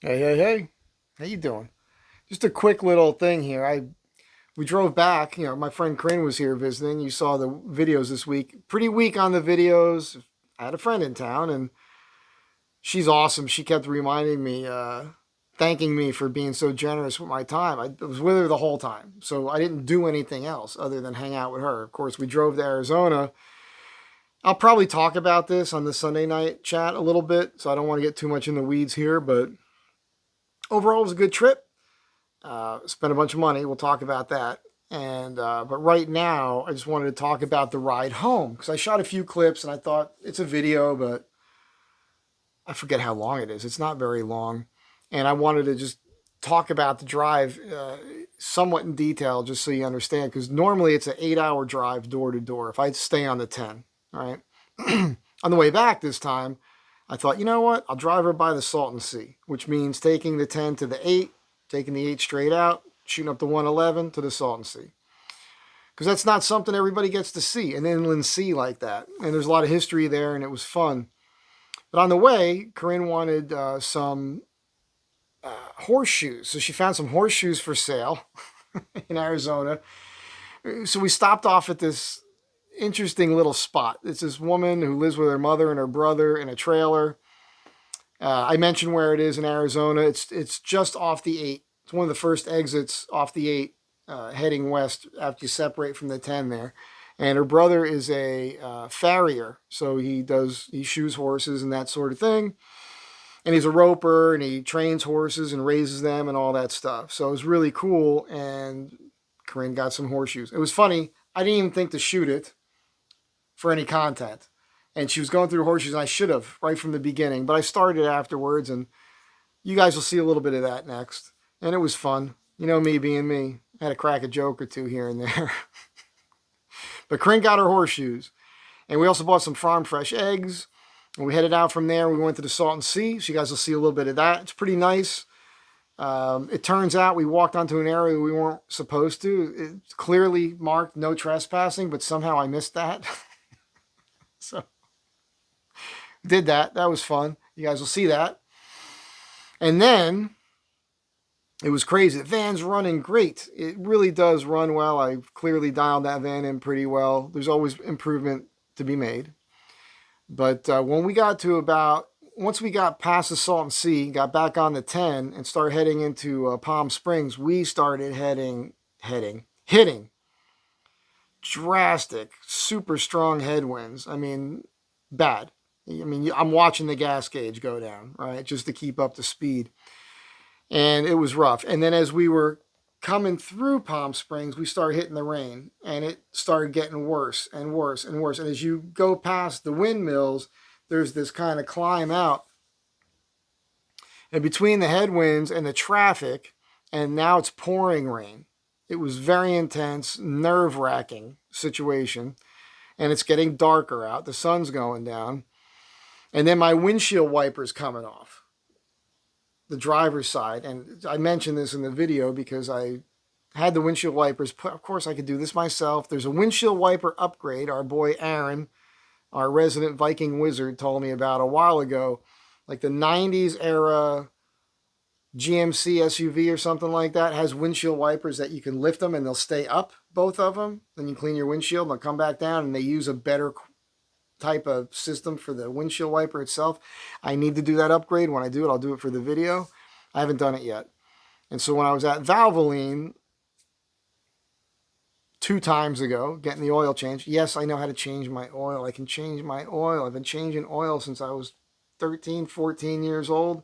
Hey, hey, hey. How you doing? Just a quick little thing here. We drove back, my friend Karine was here visiting. You saw the videos this week. Pretty weak on the videos. I had a friend in town and she's awesome. She kept reminding me, thanking me for being so generous with my time. I was with her the whole time. So I didn't do anything else other than hang out with her. Of course, we drove to Arizona. I'll probably talk about this on the Sunday night chat a little bit, so I don't want to get too much in the weeds here, but overall it was a good trip. Spent a bunch of money. We'll talk about that. And but right now, I just wanted to talk about the ride home because I shot a few clips and I thought it's a video, but I forget how long it is. It's not very long, and I wanted to just talk about the drive somewhat in detail, just so you understand. Because normally it's an 8-hour drive door to door. If I stay on the 10, all right. On the way back this time, I thought, you know what? I'll drive her by the Salton Sea, which means taking the 10 to the 8, taking the 8 straight out, shooting up the 111 to the Salton Sea. Because that's not something everybody gets to see, an inland sea like that. And there's a lot of history there, and it was fun. But on the way, Corinne wanted some horseshoes. So she found some horseshoes for sale in Arizona. So we stopped off at this interesting little spot. It's this woman who lives with her mother and her brother in a trailer. I mentioned where it is in Arizona. It's just off the 8. It's one of the first exits off the 8, heading west after you separate from the 10 there. And her brother is a farrier, so he shoes horses and that sort of thing. And he's a roper and he trains horses and raises them and all that stuff. So it was really cool. And Corinne got some horseshoes. It was funny. I didn't even think to shoot it for any content. And she was going through horseshoes, and I should have right from the beginning, but I started afterwards, and you guys will see a little bit of that next. And it was fun. You know me being me. I had to crack a joke or two here and there. But Corinne got her horseshoes. And we also bought some farm fresh eggs. And we headed out from there. We went to the Salton Sea. So you guys will see a little bit of that. It's pretty nice. It turns out we walked onto an area we weren't supposed to. It's clearly marked no trespassing, but somehow I missed that. So did that. That was fun. You guys will see that. And then it was crazy. The van's running great. It really does run well. I've clearly dialed that van in pretty well. There's always improvement to be made. But when we got to once we got past the Salton Sea, got back on the 10 and started heading into Palm Springs, we started hitting drastic, super strong headwinds. I mean, bad. I mean, I'm watching the gas gauge go down, right, just to keep up the speed. And it was rough. And then as we were coming through Palm Springs, we started hitting the rain, and it started getting worse and worse and worse. And as you go past the windmills, there's this kind of climb out. And between the headwinds and the traffic, and now it's pouring rain. It was very intense, nerve-wracking situation. And it's getting darker out. The sun's going down. And then my windshield wiper's coming off the driver's side. And I mentioned this in the video because I had the windshield wipers. Of course, I could do this myself. There's a windshield wiper upgrade our boy Aaron, our resident Viking wizard, told me about a while ago. Like the 90s era GMC SUV or something like that has windshield wipers that you can lift them and they'll stay up, both of them. Then you clean your windshield and they'll come back down, and they use a better type of system for the windshield wiper itself. I need to do that upgrade. When I do it, I'll do it for the video. I haven't done it yet. And so when I was at Valvoline 2 times ago, getting the oil changed, yes, I know how to change my oil. I can change my oil. I've been changing oil since I was 13, 14 years old.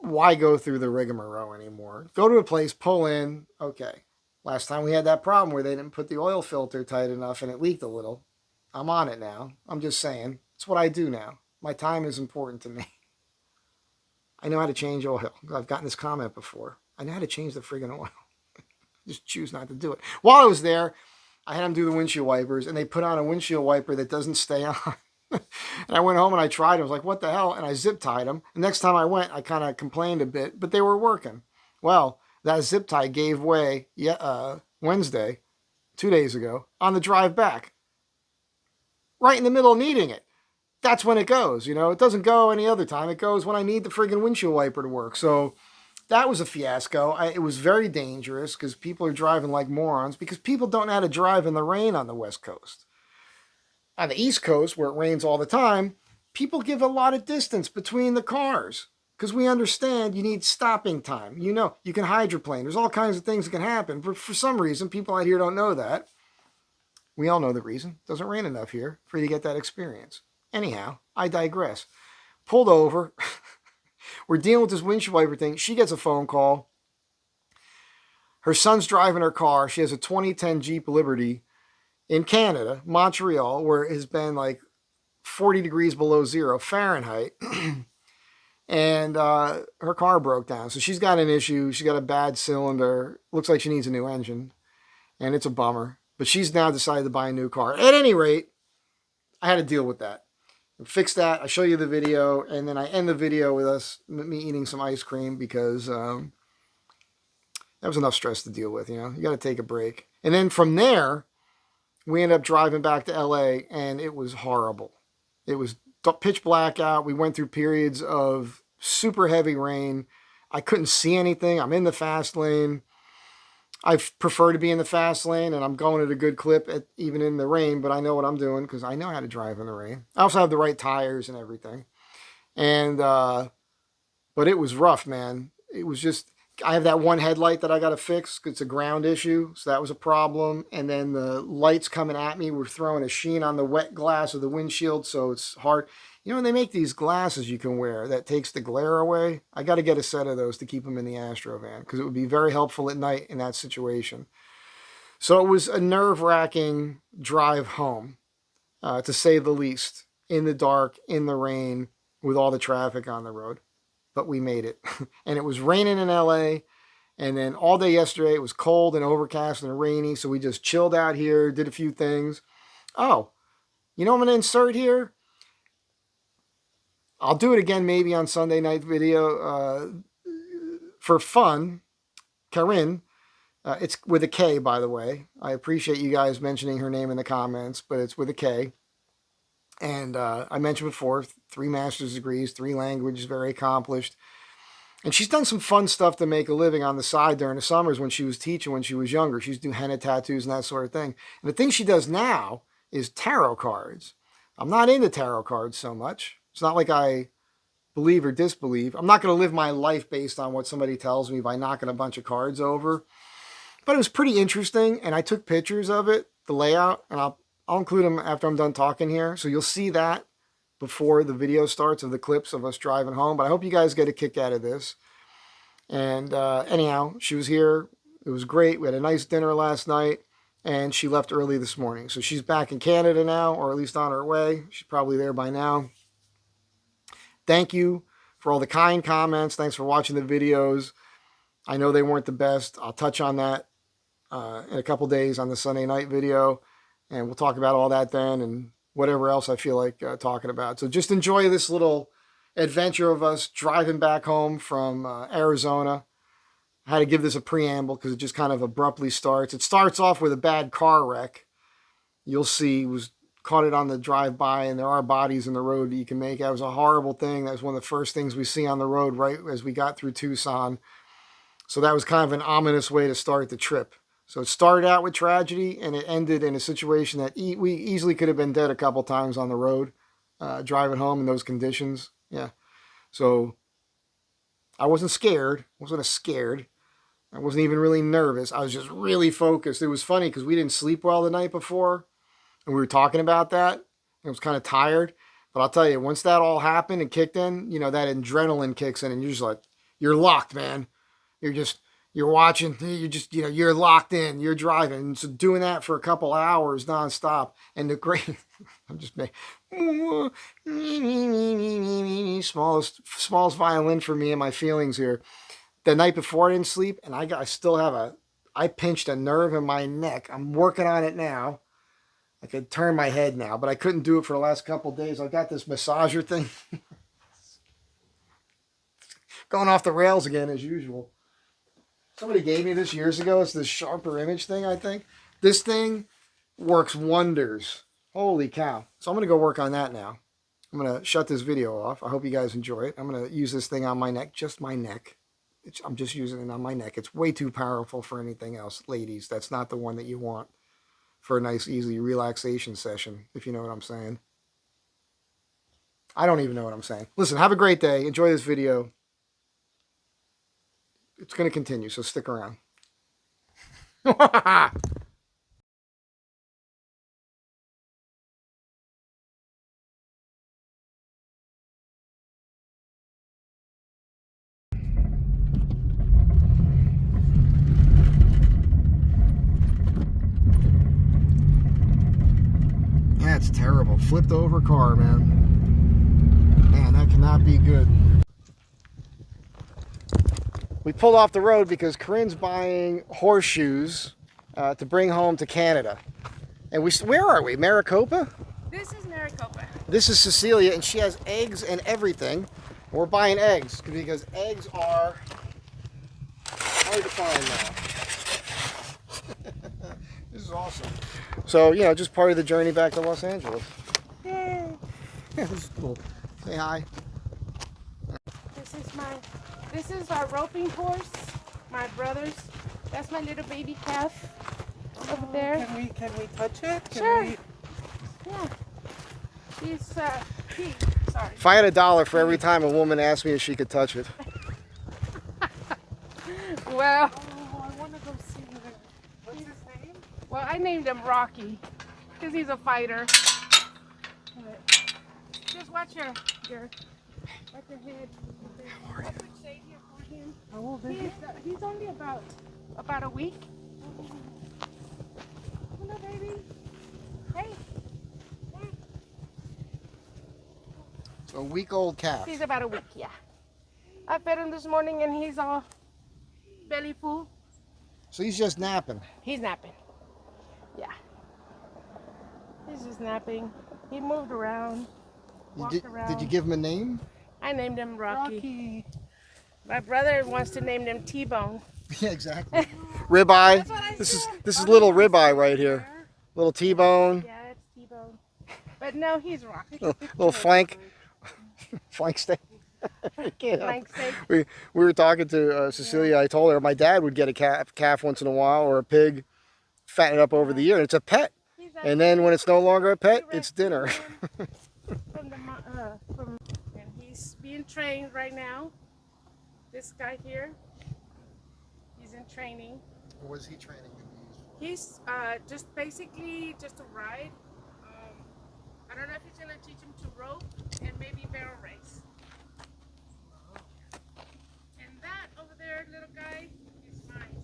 Why go through the rigmarole anymore? Go to a place, pull in, okay. Last time we had that problem where they didn't put the oil filter tight enough and it leaked a little. I'm on it now. I'm just saying. It's what I do now. My time is important to me. I know how to change oil. I've gotten this comment before. I know how to change the friggin' oil. Just choose not to do it. While I was there, I had them do the windshield wipers, and they put on a windshield wiper that doesn't stay on. And I went home and I tried. I was like, what the hell? And I zip tied them. The next time I went, I kind of complained a bit, but they were working. Well, that zip tie gave way Wednesday, 2 days ago, on the drive back. Right in the middle of needing it. that's when it goes. You know, it doesn't go any other time. It goes when I need the friggin' windshield wiper to work. So that was a fiasco. It was very dangerous because people are driving like morons because people don't know how to drive in the rain on the West Coast. On the East Coast, where it rains all the time, people give a lot of distance between the cars because we understand you need stopping time. You know, you can hydroplane. There's all kinds of things that can happen. But for some reason, people out here don't know that. We all know the reason. It doesn't rain enough here for you to get that experience. Anyhow, I digress. Pulled over. We're dealing with this windshield wiper thing. She gets a phone call. Her son's driving her car. She has a 2010 Jeep Liberty in Canada, Montreal, where it has been like 40 degrees below zero Fahrenheit. And her car broke down. So she's got an issue. She's got a bad cylinder. Looks like she needs a new engine. And it's a bummer. But she's now decided to buy a new car. At any rate, I had to deal with that. Fix that. I show you the video. And then I end the video with me eating some ice cream because that was enough stress to deal with. You know, you got to take a break. And then from there, we ended up driving back to LA and it was horrible. It was pitch black out. We went through periods of super heavy rain. I couldn't see anything. I'm in the fast lane. I prefer to be in the fast lane, and I'm going at a good clip even in the rain, but I know what I'm doing because I know how to drive in the rain. I also have the right tires and everything. And, but it was rough, man. It was just, I have that one headlight that I got to fix. It's a ground issue, so that was a problem. And then the lights coming at me were throwing a sheen on the wet glass of the windshield, so it's hard. You know, they make these glasses you can wear that takes the glare away. I got to get a set of those to keep them in the Astrovan because it would be very helpful at night in that situation. So it was a nerve-wracking drive home, to say the least, in the dark, in the rain, with all the traffic on the road. But we made it. And it was raining in LA. And then all day yesterday, it was cold and overcast and rainy. So we just chilled out here, did a few things. Oh, you know what I'm going to insert here? I'll do it again maybe on Sunday night video for fun. Karine, it's with a K, by the way. I appreciate you guys mentioning her name in the comments, but it's with a K. And I mentioned before, 3 master's degrees, 3 languages, very accomplished. And she's done some fun stuff to make a living on the side during the summers when she was teaching when she was younger. She's doing henna tattoos and that sort of thing. And the thing she does now is tarot cards. I'm not into tarot cards so much. It's not like I believe or disbelieve. I'm not going to live my life based on what somebody tells me by knocking a bunch of cards over. But it was pretty interesting, and I took pictures of it, the layout, and I'll include them after I'm done talking here. So you'll see that before the video starts of the clips of us driving home. But I hope you guys get a kick out of this. And anyhow, she was here. It was great. We had a nice dinner last night, and she left early this morning. So she's back in Canada now, or at least on her way. She's probably there by now. Thank you for all the kind comments. Thanks for watching the videos. I know they weren't the best. I'll touch on that in a couple days on the Sunday night video. And we'll talk about all that then and whatever else I feel like talking about. So just enjoy this little adventure of us driving back home from Arizona. I had to give this a preamble because it just kind of abruptly starts. It starts off with a bad car wreck. You'll see, caught it on the drive-by, and there are bodies in the road that you can make. That was a horrible thing. That was one of the first things we see on the road right as we got through Tucson. So that was kind of an ominous way to start the trip. So it started out with tragedy, and it ended in a situation that we easily could have been dead a couple times on the road, driving home in those conditions. Yeah. So I wasn't scared. I wasn't scared. I wasn't even really nervous. I was just really focused. It was funny because we didn't sleep well the night before, and we were talking about that. I was kind of tired. But I'll tell you, once that all happened and kicked in, you know, that adrenaline kicks in, and you're just like, you're locked, man. You're watching, you're locked in, you're driving. And so doing that for a couple hours nonstop. And the great, I'm just making, smallest violin for me and my feelings here. The night before I didn't sleep, and I pinched a nerve in my neck. I'm working on it now. I could turn my head now, but I couldn't do it for the last couple of days. I got this massager thing. Going off the rails again as usual. Somebody gave me this years ago. It's this sharper image thing, I think. This thing works wonders. Holy cow. So I'm going to go work on that now. I'm going to shut this video off. I hope you guys enjoy it. I'm going to use this thing on my neck, just my neck. I'm just using it on my neck. It's way too powerful for anything else. Ladies, that's not the one that you want for a nice, easy relaxation session, if you know what I'm saying. I don't even know what I'm saying. Listen, have a great day. Enjoy this video. It's going to continue, so stick around. That's terrible. Flipped over car, man. Man, that cannot be good. We pulled off the road because Karine's buying horseshoes to bring home to Canada. And where are we? Maricopa? This is Maricopa. This is Cecilia, and she has eggs and everything. We're buying eggs because eggs are hard to find now. This is awesome. So, you know, just part of the journey back to Los Angeles. Yay! This is cool. Say hi. This is our roping horse, my brother's. That's my little baby calf over there. Can we touch it? Sure. Yeah. He's sorry. If I had $1 for every time a woman asked me if she could touch it. Well. Oh, I want to go see him. What's his name? Well, I named him Rocky because he's a fighter. Just watch your head. I'll put shade here for him. How old is he? He's only about a week. Hello, baby. Hey. A week-old calf. He's about a week, yeah. I fed him this morning and he's all belly full. So he's just napping. He's napping. Yeah. He's just napping. He moved around, walked around. Did you give him a name? I named him Rocky. My brother wants to name him T-Bone. Yeah, exactly. Ribeye. This is little ribeye right here. Little T-bone. Yeah, it's T-Bone. But no, he's Rocky. Little flank steak. Flank steak. We were talking to Cecilia. I told her my dad would get a calf once in a while, or a pig, fatten it up over the year. And it's a pet. And then when it's no longer a pet, it's dinner. And he's being trained right now. This guy here, he's in training. What is he training to be used for? He's just basically just a ride. I don't know if he's going to teach him to rope and maybe barrel race. And that over there, little guy, is mine.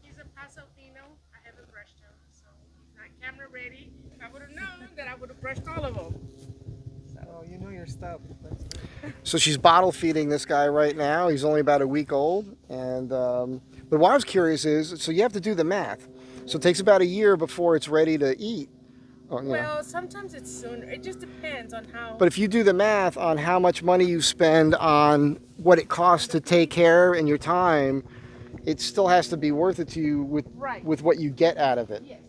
He's a Paso Fino. I haven't brushed him, so he's not camera ready. If I would have known, then I would have brushed all of them. So. Oh, you know your stuff. So she's bottle feeding this guy right now. He's only about a week old. And but what I was curious is, so you have to do the math. So it takes about a year before it's ready to eat. Well, sometimes it's sooner. It just depends on how. But if you do the math on how much money you spend on what it costs to take care and your time, it still has to be worth it to you with what you get out of it. Yes.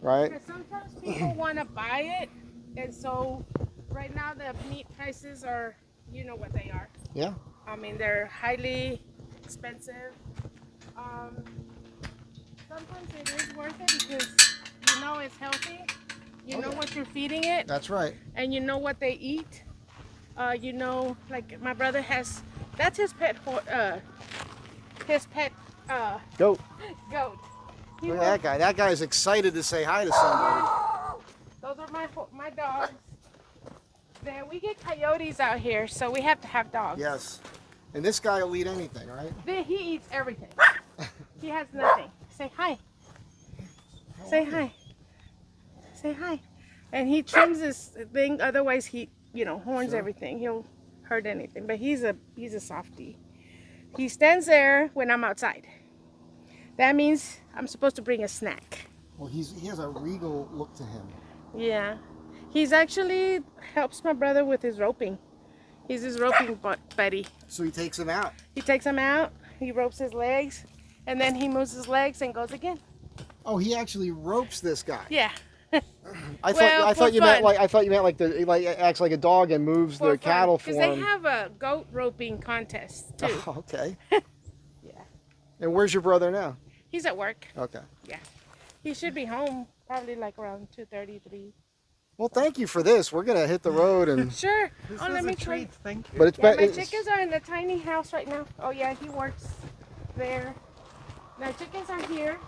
Right? Because sometimes people want to buy it, and so right now the meat prices are, you know what they are. Yeah. I mean, they're highly expensive. Sometimes it is worth it because you know it's healthy. You know what you're feeding it. That's right. And you know what they eat. You know, like my brother has, that's his pet, Goat. goat. Look at that guy. That guy's excited to say hi to somebody. Those are my dogs. Then we get coyotes out here, so we have to have dogs. Yes. And this guy will eat anything, right? He eats everything. He has nothing. Say hi. Say hi. Say hi. And he trims this thing, otherwise he, horns everything. He'll hurt anything. But he's a softie. He stands there when I'm outside. That means I'm supposed to bring a snack. Well, he has a regal look to him. Yeah. He's actually helps my brother with his roping. He's his roping buddy. So he takes him out. He takes him out, he ropes his legs, and then he moves his legs and goes again. Oh, he actually ropes this guy. Yeah. I Well, thought for you meant fun. like it acts like a dog and moves the cattle for Because they him. have a goat roping contest too. Oh, okay. Yeah. And where's your brother now? He's at work. Okay. Yeah. He should be home probably like around 2:30, 3. Well, thank you for this. We're gonna hit the road and. Sure. This Oh, was let a me try. treat. Thank you. But it's Yeah, been. my It's, chickens are in the tiny house right now. Oh yeah, he works there. Now chickens are here.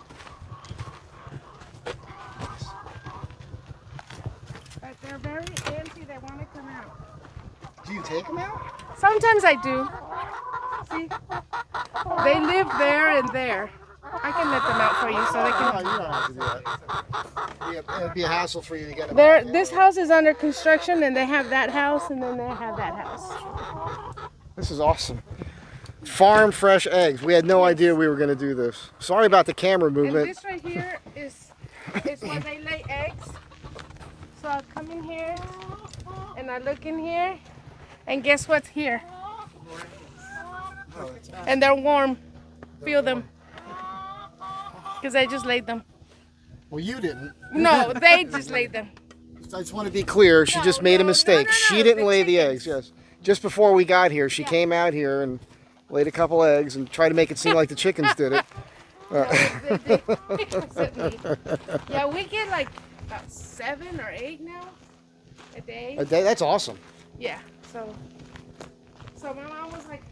But they're very empty. They want to come out. do you take them out? Sometimes I do. See? They live there and there. I can let them out for you so they No, can. you don't have to do that. It'd be a hassle for you to get them. There, out. this house is under construction, and they have that house, and then they have that house. This is awesome. Farm fresh eggs. We had no idea we were gonna do this. Sorry about the camera And movement. this right here is where they lay eggs. So I come in here, and I look in here, and guess what's here? And they're warm. Feel them. Because I just laid them. Well, you didn't. No, they just laid them. I just want to be clear. She just made a mistake. no, She didn't the lay the chickens. eggs. Yes. Just before we got here, she came out here and laid a couple eggs and tried to make it seem like the chickens did it. No, they except me. Yeah, we get like about 7 or 8 now a day. A day. That's awesome. Yeah, so my mom was like,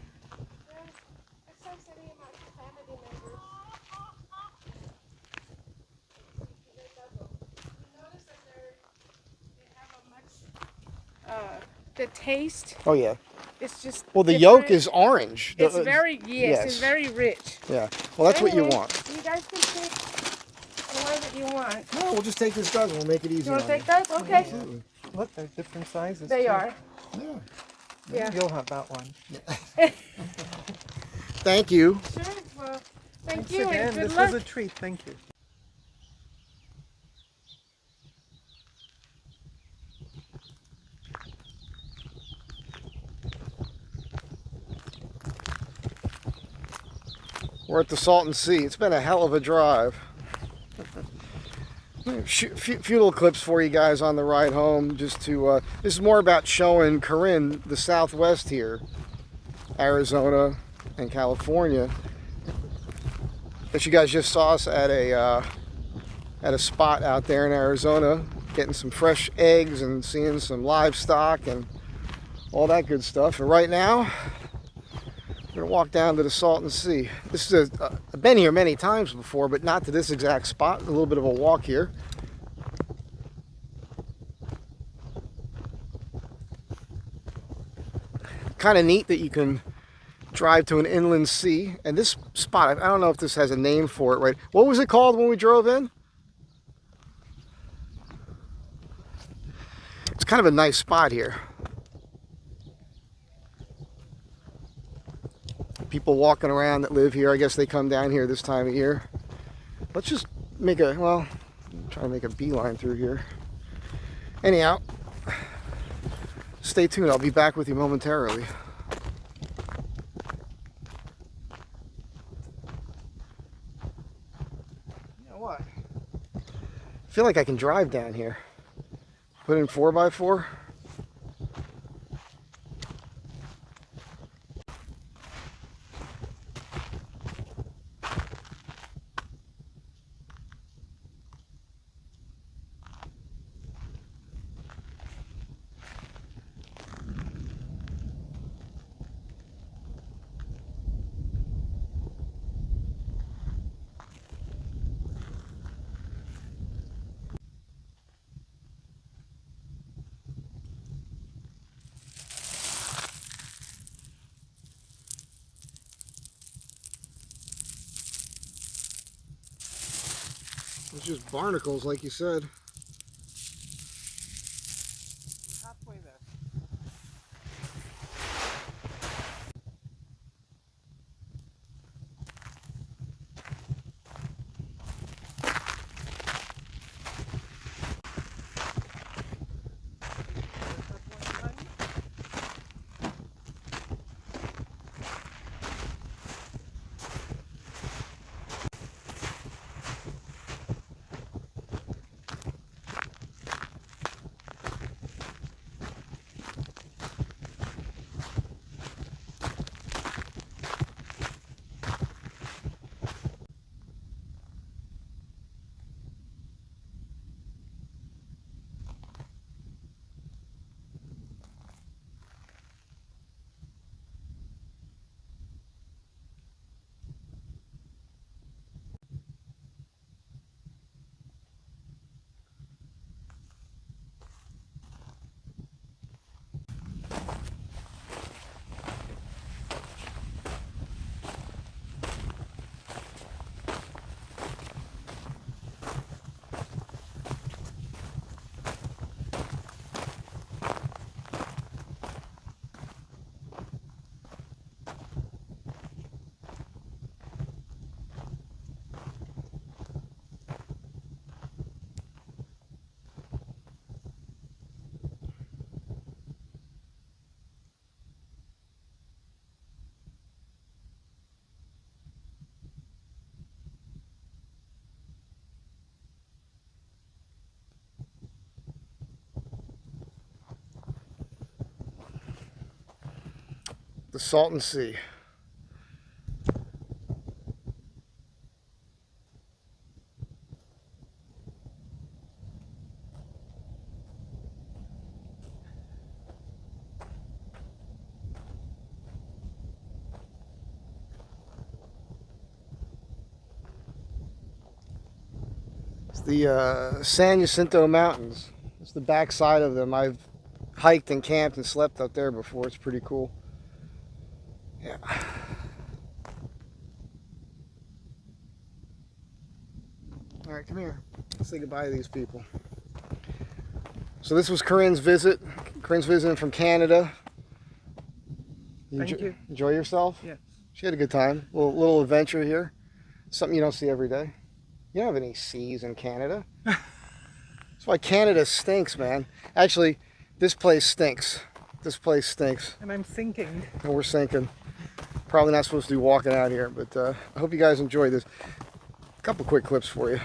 "Well, let's start sending them out to family members." You notice that they have a much, the taste Oh yeah. is just Well, the different. yolk is orange. It's very, yes. it's very rich. Yeah. Well, that's what you Anyway, want. You guys can pick the one that you want. No, we'll just take this dozen. We'll make it easy. You want on to take those? Okay. Absolutely. Look, they're different sizes. They too. are. Yeah. Yeah. You'll have that one. Thank you. Sure. Well, thank Thanks you again. and good This luck. was a treat. Thank you. We're at the Salton Sea. It's been a hell of a drive. Few little clips for you guys on the ride home. Just to this is more about showing Karine the Southwest here, Arizona and California. But you guys just saw us at a spot out there in Arizona, getting some fresh eggs and seeing some livestock and all that good stuff. And right now, we're gonna walk down to the Salton Sea. This is I've been here many times before, but not to this exact spot. A little bit of a walk here. Kind of neat that you can drive to an inland sea. And this spot, I don't know if this has a name for it, right? What was it called when we drove in? It's kind of a nice spot here. People walking around that live here, I guess they come down here this time of year. Let's just make try to make a beeline through here. Anyhow, stay tuned. I'll be back with you momentarily. You know what? I feel like I can drive down here. Put in 4x4. It's just barnacles, like you said. We're halfway there. the Salton Sea. It's the San Jacinto Mountains. It's the back side of them. I've hiked and camped and slept up there before. It's pretty cool. Yeah. All right, come here. Let's say goodbye to these people. So this was Karine's visit. Karine's visiting from Canada. Thank you. Enjoy yourself? Yes. She had a good time. Little adventure here. Something you don't see every day. You don't have any seas in Canada. That's why Canada stinks, man. Actually, this place stinks. This place stinks. And I'm sinking. And we're sinking. Probably not supposed to be walking out here, but I hope you guys enjoyed this. A couple quick clips for you.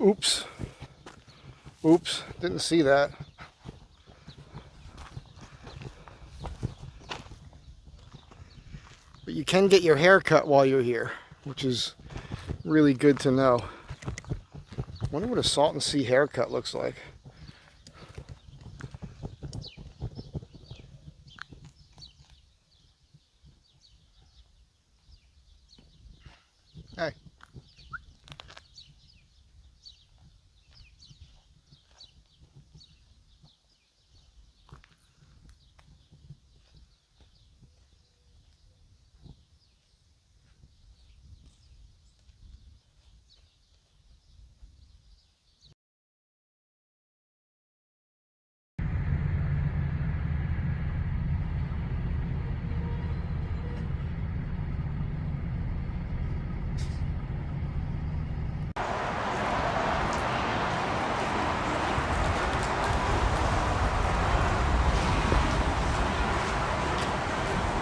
Oops. Oops, didn't see that. But you can get your hair cut while you're here, which is really good to know. I wonder what a Salton Sea haircut looks like. Hey.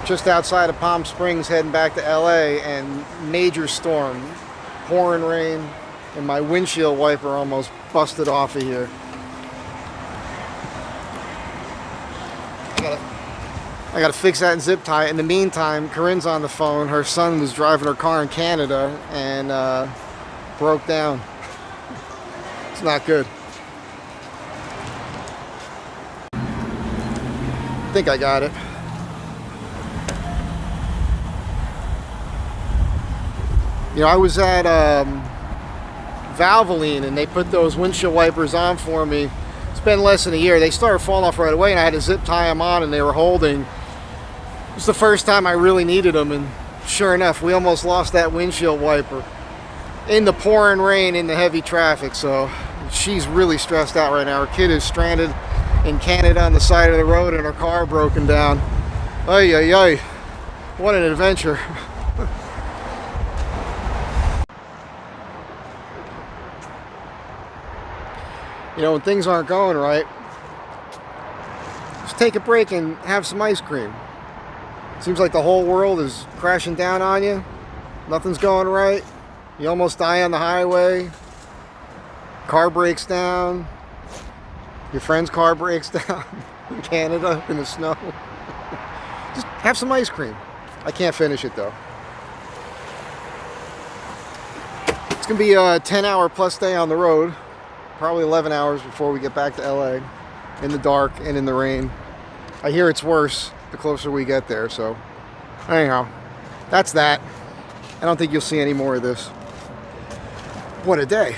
Just outside of Palm Springs, heading back to LA, and major storm, pouring rain, and my windshield wiper almost busted off of here. I gotta fix that and zip tie it. In the meantime, Karine's on the phone. Her son was driving her car in Canada and broke down. It's not good. I think I got it. You know, I was at Valvoline and they put those windshield wipers on for me. It's been less than a year. They started falling off right away and I had to zip tie them on and they were holding. It was the first time I really needed them, and sure enough, we almost lost that windshield wiper in the pouring rain, in the heavy traffic. So she's really stressed out right now. Her kid is stranded in Canada on the side of the road and her car broken down. Ay, ay, ay. What an adventure. You know, when things aren't going right, just take a break and have some ice cream. Seems like the whole world is crashing down on you. Nothing's going right. You almost die on the highway. Car breaks down. Your friend's car breaks down in Canada in the snow. Just have some ice cream. I can't finish it though. It's gonna be a 10-hour plus day on the road. Probably 11 hours before we get back to LA, in the dark and in the rain. I hear it's worse the closer we get there, so anyhow, that's that. I don't think you'll see any more of this. What a day.